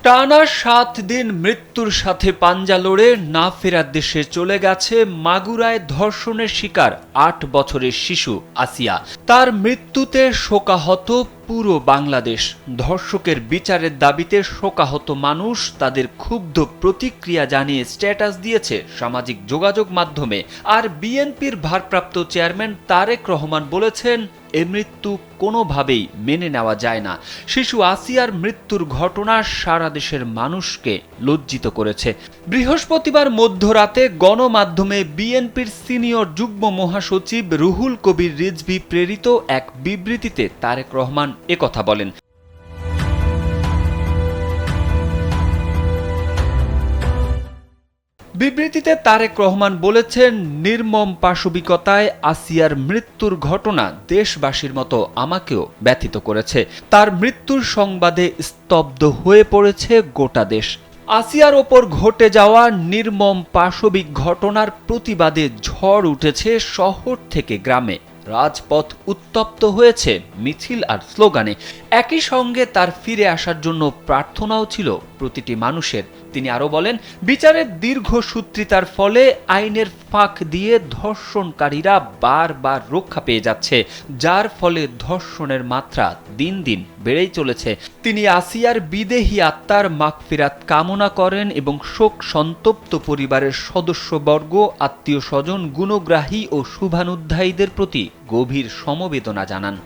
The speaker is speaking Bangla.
টানা ৭ দিন মৃত্যুর সাথে পাঞ্জা লড়ে না ফেরার দেশে চলে গেছে মাগুরায় ধর্ষণের শিকার ৮ বছরের শিশু আসিয়া। তার মৃত্যুতে শোকাহত পুরো বাংলাদেশ। ধর্ষকের বিচারের দাবিতে শোকাহত মানুষ তাদের ক্ষুব্ধ প্রতিক্রিয়া জানিয়ে স্ট্যাটাস দিয়েছে সামাজিক যোগাযোগ মাধ্যমে। আর বিএনপির ভারপ্রাপ্ত চেয়ারম্যান তারেক রহমান বলেছেন, এ মৃত্যু কোনোভাবেই মেনে নেওয়া যায় না। শিশু আসিয়ার মৃত্যুর ঘটনা সারা দেশের মানুষকে লজ্জিত করেছে। বৃহস্পতিবার মধ্যরাতে গণমাধ্যমে বিএনপির সিনিয়র যুগ্ম মহাসচিব রুহুল কবির রিজভী প্রেরিত এক বিবৃতিতে তারেক রহমান একথা বলেন। বিবৃতিতে তারেক রহমান বলেছেন, নির্মম পাশবিকতায় আসিয়ার মৃত্যুর ঘটনা দেশবাসীর মতো আমাকেও ব্যথিত করেছে। তার মৃত্যুর সংবাদে স্তব্ধ হয়ে পড়েছে গোটা দেশ। আসিয়ার ওপর ঘটে যাওয়া নির্মম পাশবিক ঘটনার প্রতিবাদে ঝড় উঠেছে শহর থেকে গ্রামে। রাজপথ উত্তপ্ত হয়েছে মিছিল আর স্লোগানে। একই সঙ্গে তার ফিরে আসার জন্য প্রার্থনাও ছিল প্রতিটি মানুষের। তিনি আরো বলেন, বিচারের দীর্ঘসূত্রিতার ফলে আইনের ফাঁক দিয়ে ধর্ষণকারীরা বারবার রক্ষা পেয়ে যাচ্ছে, যার ফলে ধর্ষণের মাত্রা দিন দিন বেড়েই চলেছে। তিনি আসিয়ার বিদেহী আত্মার মাগফিরাত কামনা করেন এবং শোক সন্তপ্ত পরিবারের সদস্যবর্গ, আত্মীয় স্বজন, গুণগ্রাহী ও শুভানুধ্যায়ীদের প্রতি গভীর সমবেদনা জানান।